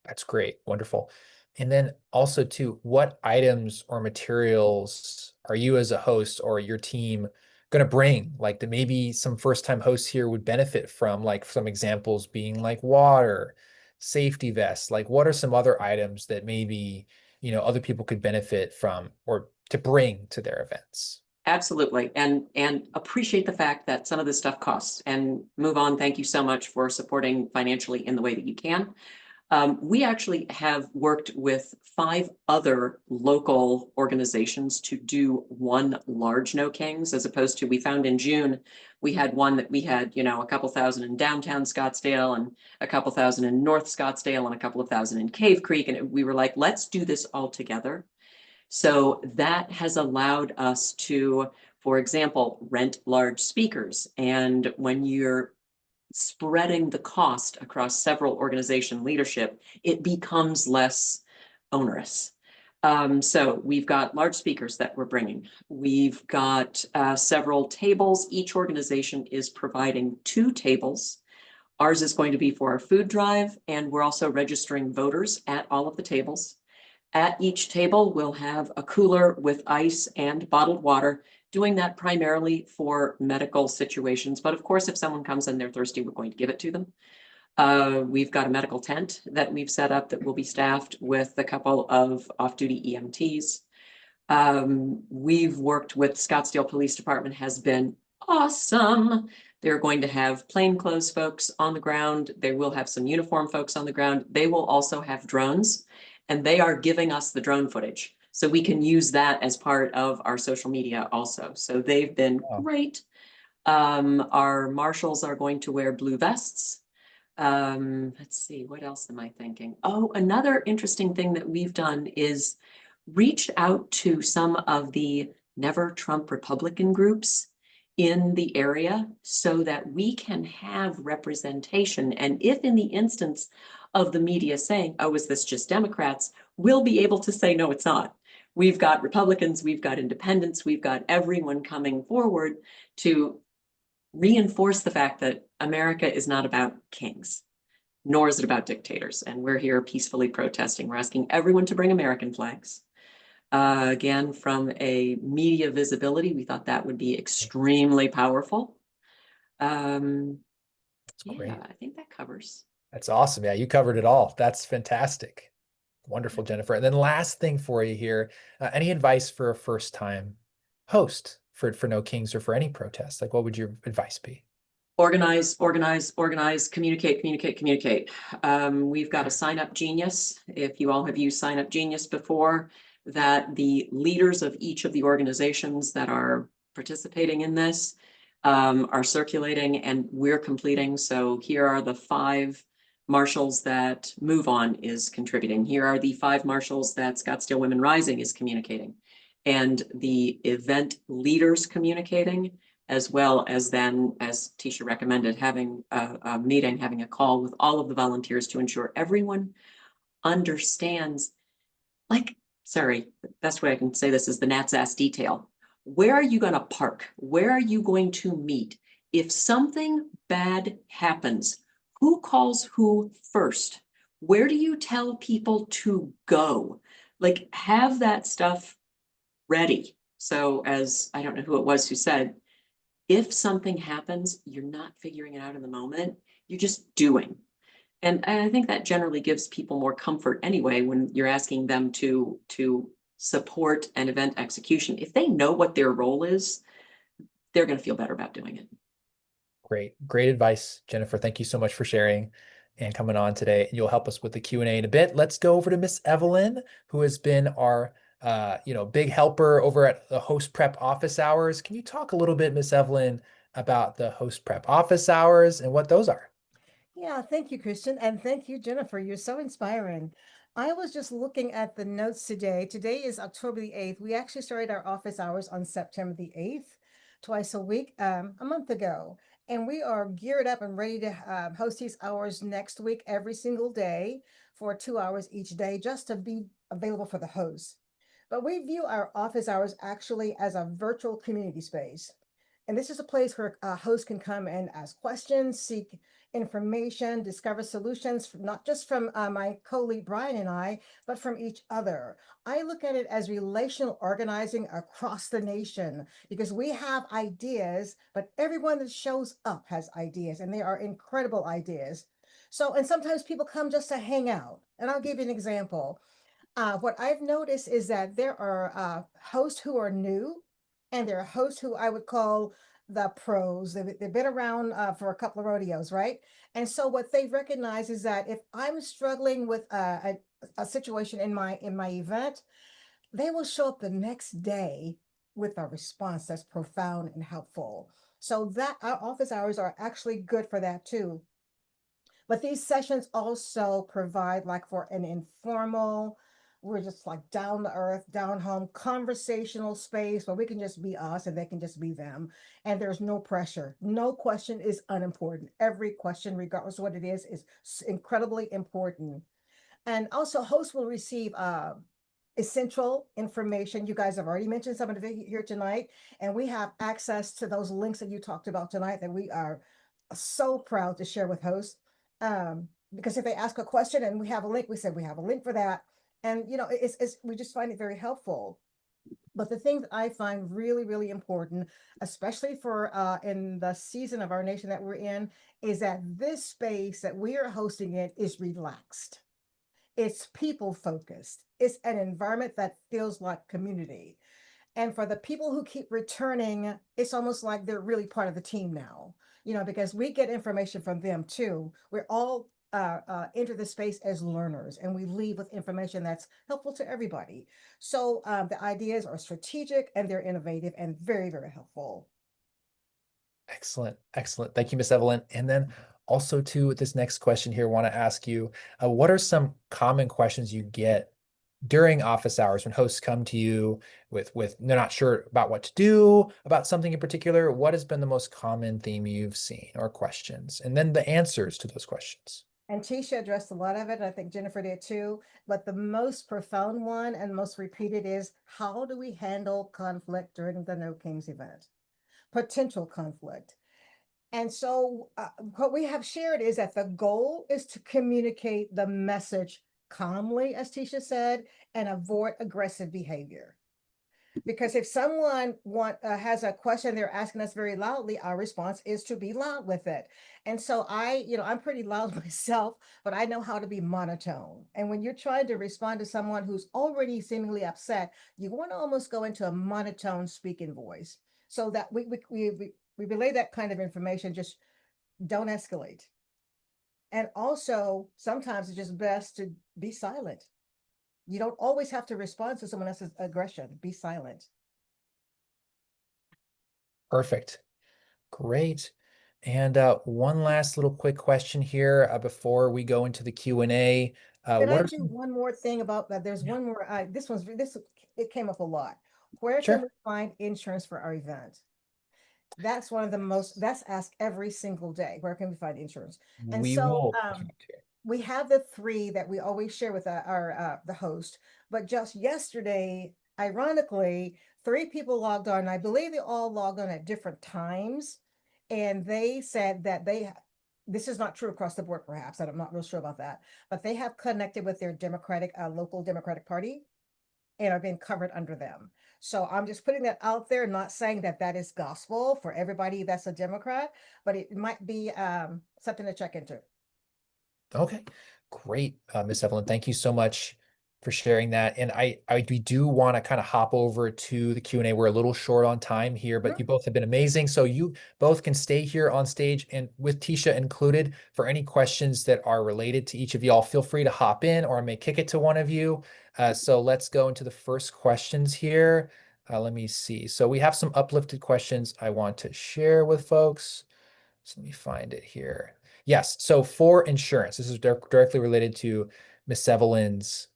That's great. Wonderful. And then also too, what items or materials are you as a host or your team going to bring? Like that maybe some first-time hosts here would benefit from, like some examples being like water, safety vests. Like what are some other items that maybe, other people could benefit from or to bring to their events? Absolutely. And appreciate the fact that some of this stuff costs. And Move On, thank you so much for supporting financially in the way that you can. We actually have worked with 5 other local organizations to do one large No Kings, as opposed to, we found in June, we had one that we had, a couple thousand in downtown Scottsdale and a couple thousand in North Scottsdale and a couple of thousand in Cave Creek. And we were like, let's do this all together. So that has allowed us to, for example, rent large speakers. And when you're spreading the cost across several organization leadership, it becomes less onerous. So we've got large speakers that we're bringing. We've got several tables. Each organization is providing 2 tables. Ours is going to be for our food drive, and we're also registering voters at all of the tables. At each table, we'll have a cooler with ice and bottled water, doing that primarily for medical situations. But of course, if someone comes in, they're thirsty, we're going to give it to them. We've got a medical tent that we've set up that will be staffed with a couple of off-duty EMTs. We've worked with Scottsdale Police Department, has been awesome. They're going to have plainclothes folks on the ground. They will have some uniform folks on the ground. They will also have drones. and they are giving us the drone footage. So we can use that as part of our social media also. So they've been Oh, great. Our marshals are going to wear blue vests. Let's see, what else am I thinking? Oh, another interesting thing that we've done is reached out to some of the Never Trump Republican groups in the area so that we can have representation. And if in the instance of the media saying, oh, is this just Democrats? We'll be able to say, no, it's not. We've got Republicans, we've got independents, we've got everyone coming forward to reinforce the fact that America is not about kings, nor is it about dictators. And we're here peacefully protesting. We're asking everyone to bring American flags. Again, from a media visibility, we thought that would be extremely powerful. Um, that's yeah, great. I think that covers. That's awesome. Yeah, you covered it all. That's fantastic. Wonderful, Jennifer. And then last thing for you here, any advice for a first time host for No Kings or for any protest? Like, what would your advice be? Organize, organize, organize, communicate, communicate, communicate. We've got a Sign Up Genius. If you all have used Sign Up Genius before, that the leaders of each of the organizations that are participating in this are circulating and we're completing. So here are the 5 marshals that Move On is contributing. Here are the 5 marshals that Scottsdale Women Rising is communicating. And the event leaders communicating, as well as then, as Tisha recommended, having a meeting, having a call with all of the volunteers to ensure everyone understands, like, sorry, the best way I can say this is the Nat's ass detail. Where are you going to park? Where are you going to meet? If something bad happens, who calls who first? Where do you tell people to go? Like, have that stuff ready. So, as I don't know who it was who said, if something happens, you're not figuring it out in the moment, you're just doing. And I think that generally gives people more comfort anyway when you're asking them to support an event execution. If they know what their role is, they're going to feel better about doing it. Great, great advice, Jennifer. Thank you so much for sharing and coming on today. You'll help us with the Q&A in a bit. Let's go over to Miss Evelyn, who has been our big helper over at the host prep office hours. Can you talk a little bit, Miss Evelyn, about the host prep office hours and what those are? Yeah, thank you, Christian. And thank you, Jennifer. You're so inspiring. I was just looking at the notes today. Today is October the 8th. We actually started our office hours on September the 8th, twice a week, a month ago. And we are geared up and ready to host these hours next week, every single day for 2 hours each day, just to be available for the hosts. But we view our office hours actually as a virtual community space. And this is a place where a host can come and ask questions, seek information, discover solutions, not just from my co-lead Brian and I, but from each other. I look at it as relational organizing across the nation because we have ideas, but everyone that shows up has ideas, and they are incredible ideas. So, and sometimes people come just to hang out. And I'll give you an example. What I've noticed is that there are hosts who are new, and there are hosts who I would call the pros. They've been around for a couple of rodeos, right? And so what they recognize is that if I'm struggling with a situation in my event, they will show up the next day with a response that's profound and helpful. So that our office hours are actually good for that too. But these sessions also provide like for an informal, we're just like down to earth, down home, conversational space where we can just be us and they can just be them. And there's no pressure. No question is unimportant. Every question, regardless of what it is incredibly important. And also, hosts will receive essential information. You guys have already mentioned some of it here tonight, and we have access to those links that you talked about tonight that we are so proud to share with hosts. Because if they ask a question and we have a link, we said we have a link for that. And it's we just find it very helpful. But the thing that I find really, really important, especially for in the season of our nation that we're in, is that this space that we are hosting it is relaxed. It's people focused. It's an environment that feels like community. And for the people who keep returning, it's almost like they're really part of the team now, because we get information from them too. We're all enter the space as learners, and we leave with information that's helpful to everybody. So the ideas are strategic and they're innovative and very, very helpful. Excellent. Excellent. Thank you, Miss Evelyn. And then also to this next question here, want to ask you, what are some common questions you get during office hours when hosts come to you with they're not sure about what to do about something in particular? What has been the most common theme you've seen or questions? And then the answers to those questions. And Tisha addressed a lot of it. I think Jennifer did too. But the most profound one and most repeated is, how do we handle conflict during the No Kings event? Potential conflict. And so what we have shared is that the goal is to communicate the message calmly, as Tisha said, and avoid aggressive behavior. Because if someone has a question they're asking us very loudly, our response is to be loud with it. And so I'm pretty loud myself, but I know how to be monotone. And when you're trying to respond to someone who's already seemingly upset, you want to almost go into a monotone speaking voice so that we relay that kind of information. Just don't escalate. And also, sometimes it's just best to be silent. You don't always have to respond to someone else's aggression. Be silent. Perfect. Great. And one last little quick question here before we go into the Q&A. Can What I are do some, one more thing about that? There's yeah, one more. This it came up a lot. Where can sure. we find insurance for our event? That's one of the most. That's asked every single day. Where can we find insurance? And We so will. we have the three that we always share with our the host. But just yesterday, ironically, three people logged on. I believe they all logged on at different times, and they said that this is not true across the board, perhaps, and I'm not real sure about that, but they have connected with their local Democratic Party and are being covered under them. So I'm just putting that out there, not saying that that is gospel for everybody that's a Democrat, but it might be something to check into. Okay, great, Miss Evelyn. Thank you so much for sharing that. And we do want to kind of hop over to the Q&A. We're a little short on time here, but Sure. you both have been amazing. So you both can stay here on stage and with Tisha included for any questions that are related to each of y'all. Feel free to hop in or I may kick it to one of you. So let's go into the first questions here. Let me see. So we have some uplifted questions I want to share with folks. So let me find it here. Yes. So for insurance, this is directly related to Miss Evelyn's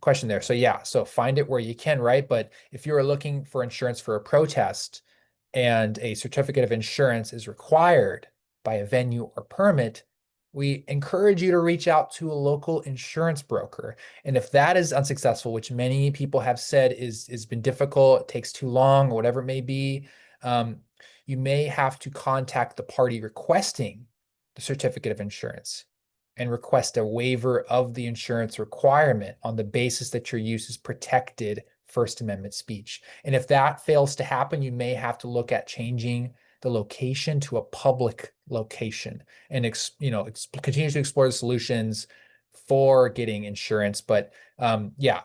question there. So yeah, so find it where you can, right? But if you're looking for insurance for a protest and a certificate of insurance is required by a venue or permit, we encourage you to reach out to a local insurance broker. And if that is unsuccessful, which many people have said is been difficult, it takes too long, or whatever it may be, um, you may have to contact the party requesting the certificate of insurance and request a waiver of the insurance requirement on the basis that your use is protected First Amendment speech. And if that fails to happen, you may have to look at changing the location to a public location and continue to explore the solutions for getting insurance. But yeah,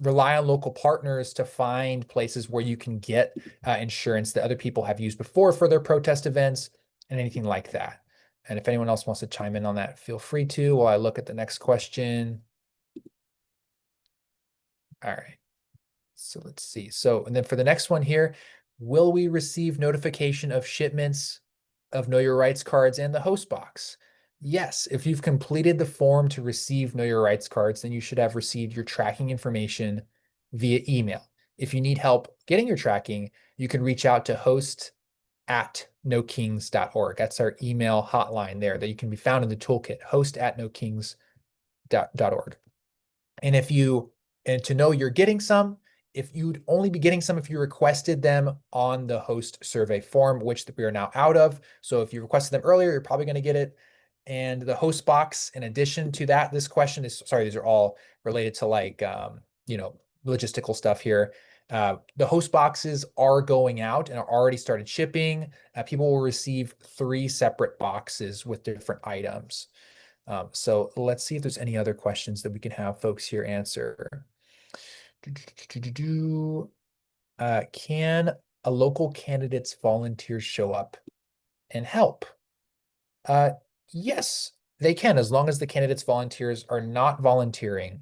rely on local partners to find places where you can get insurance that other people have used before for their protest events and anything like that. And if anyone else wants to chime in on that, feel free to while I look at the next question. All right. So let's see. So, and then for the next one here, will we receive notification of shipments of Know Your Rights cards and the host box? Yes, if you've completed the form to receive Know Your Rights cards, then you should have received your tracking information via email. If you need help getting your tracking, you can reach out to host@nokings.org. That's our email hotline there that you can be found in the toolkit, host@nokings.org. And to know you're getting some, if you'd only be getting some if you requested them on the host survey form, which we are now out of. So if you requested them earlier, you're probably going to get it. And the host box, in addition to that, this question is, sorry, these are all related to logistical stuff here. The host boxes are going out and are already started shipping. People will receive 3 separate boxes with different items. So let's see if there's any other questions that we can have folks here answer. Can a local candidate's volunteers show up and help? Uh, yes, They can, as long as the candidate's volunteers are not volunteering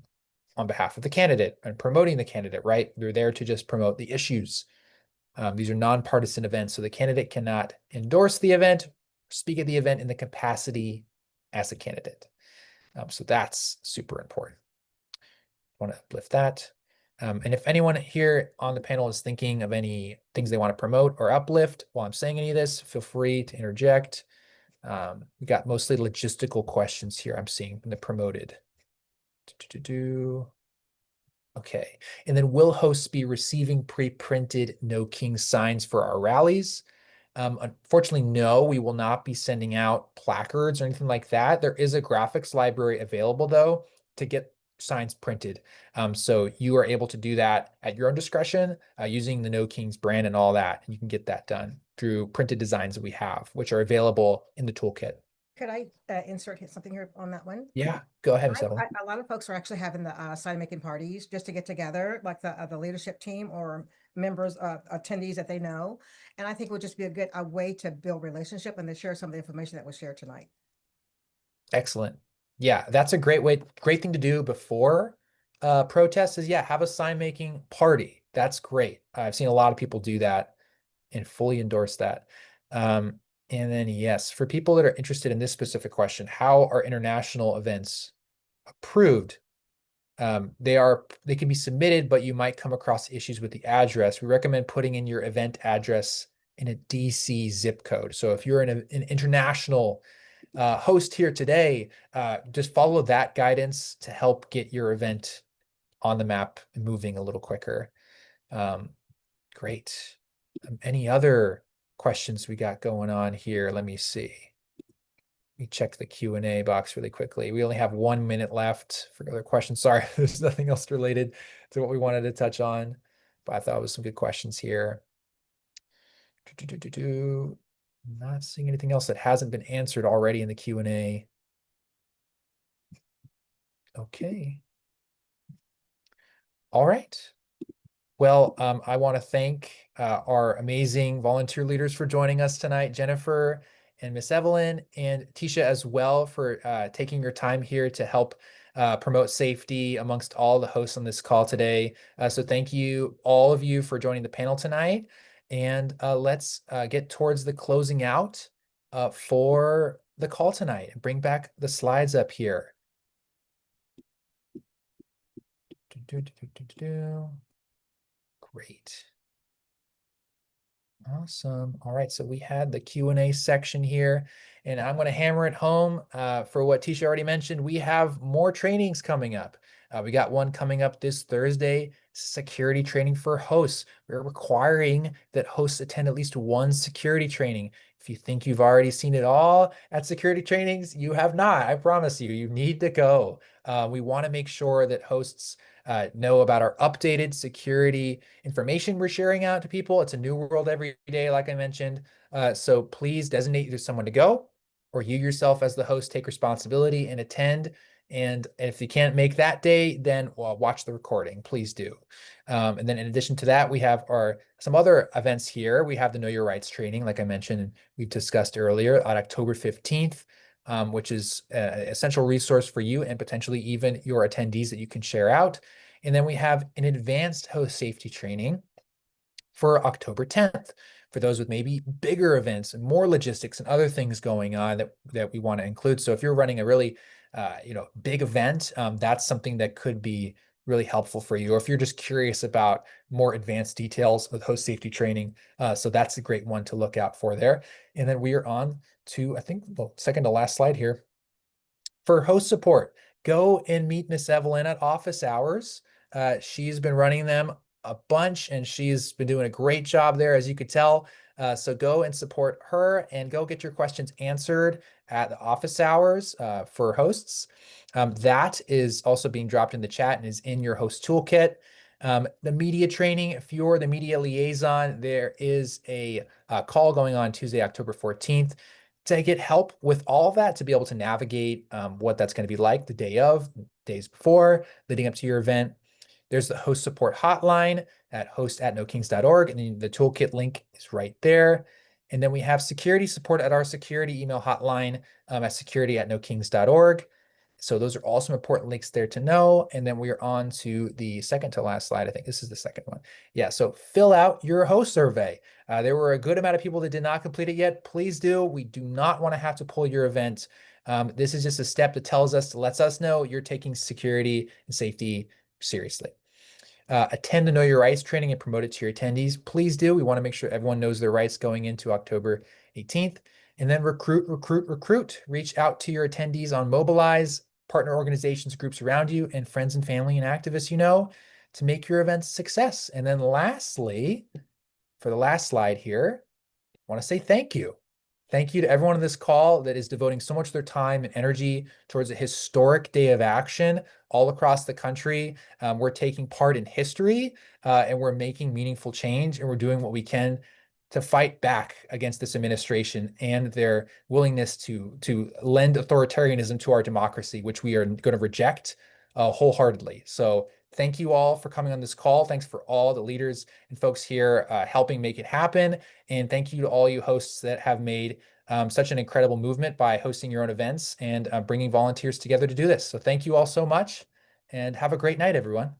on behalf of the candidate and promoting the candidate, right? They're there to just promote the issues. These are nonpartisan events, so the candidate cannot endorse the event, speak at the event in the capacity as a candidate. So that's super important. I want to uplift that. And if anyone here on the panel is thinking of any things they want to promote or uplift while I'm saying any of this, feel free to interject. We got mostly logistical questions here I'm seeing from the promoted. Okay. And then will hosts be receiving pre-printed No King signs for our rallies? Unfortunately, no, we will not be sending out placards or anything like that. There is a graphics library available, though, to get signs printed. So you are able to do that at your own discretion using the No Kings brand and all that. And you can get that done through printed designs that we have, which are available in the toolkit. Could I insert something here on that one? Yeah, go ahead, Ms. Evelyn. A lot of folks are actually having the sign making parties just to get together, like the leadership team or members, attendees that they know. And I think it would just be a way to build relationship and to share some of the information that was shared tonight. Excellent. Yeah, that's a great thing to do before protests is, yeah, have a sign making party. That's great. I've seen a lot of people do that and fully endorse that. And then, yes, for people that are interested in this specific question, how are international events approved? They can be submitted, but you might come across issues with the address. We recommend putting in your event address in a DC zip code. So if you're an international host here today, just follow that guidance to help get your event on the map and moving a little quicker. Great. Any other questions we got going on here? Let me see. Let me check the Q&A box really quickly. We only have 1 minute left for other questions. Sorry, there's nothing else related to what we wanted to touch on, but I thought it was some good questions here. Not seeing anything else that hasn't been answered already in the Q&A. Okay. All right. Well, I want to thank our amazing volunteer leaders for joining us tonight, Jennifer and Miss Evelyn, and Tisha as well for taking your time here to help promote safety amongst all the hosts on this call today. So thank you, all of you, for joining the panel tonight. And let's get towards the closing out for the call tonight and bring back the slides up here. Great. Awesome. All right, so we had the Q&A section here, and I'm going to hammer it home for what Tisha already mentioned. We have more trainings coming up. We got one coming up this Thursday, security training for hosts. We're requiring that hosts attend at least one security training. If you think you've already seen it all at security trainings, you have not. I promise you, you need to go. We want to make sure that hosts know about our updated security information we're sharing out to people. It's a new world every day, like I mentioned. So please designate either someone to go or you yourself as the host take responsibility and attend. And if you can't make that day, then watch the recording. Please do. And then in addition to that, we have some other events here. We have the Know Your Rights training, like I mentioned, and we've discussed earlier on October 15th. Which is an essential resource for you and potentially even your attendees that you can share out. And then we have an advanced host safety training for October 10th for those with maybe bigger events and more logistics and other things going on that we want to include. So if you're running a really big event, that's something that could be really helpful for you. Or if you're just curious about more advanced details with host safety training, so that's a great one to look out for there. And then we are on to, I think, the second to last slide here. For host support, go and meet Miss Evelyn at office hours. She's been running them a bunch and she's been doing a great job there, as you could tell. So go and support her and go get your questions answered at the office hours for hosts. That is also being dropped in the chat and is in your host toolkit. The media training, if you're the media liaison, there is a call going on Tuesday, October 14th to get help with all of that, to be able to navigate what that's going to be like the day of, days before, leading up to your event. There's the host support hotline at host@nokings.org, and the toolkit link is right there. And then we have security support at our security email hotline at security@nokings.org. So those are all some important links there to know. And then we are on to the second to last slide. I think this is the second one. Yeah, so fill out your host survey. There were a good amount of people that did not complete it yet. Please do. We do not want to have to pull your event. This is just a step that lets us know you're taking security and safety seriously. Attend the Know Your Rights training and promote it to your attendees. Please do. We want to make sure everyone knows their rights going into October 18th. And then recruit, recruit, recruit. Reach out to your attendees on Mobilize, partner organizations, groups around you, and friends and family and activists you know to make your events a success. And then lastly, for the last slide here, I want to say thank you. Thank you to everyone on this call that is devoting so much of their time and energy towards a historic day of action all across the country. We're taking part in history and we're making meaningful change, and we're doing what we can to fight back against this administration and their willingness to lend authoritarianism to our democracy, which we are going to reject wholeheartedly. So thank you all for coming on this call. Thanks for all the leaders and folks here helping make it happen. And thank you to all you hosts that have made such an incredible movement by hosting your own events and bringing volunteers together to do this. So thank you all so much, and have a great night, everyone.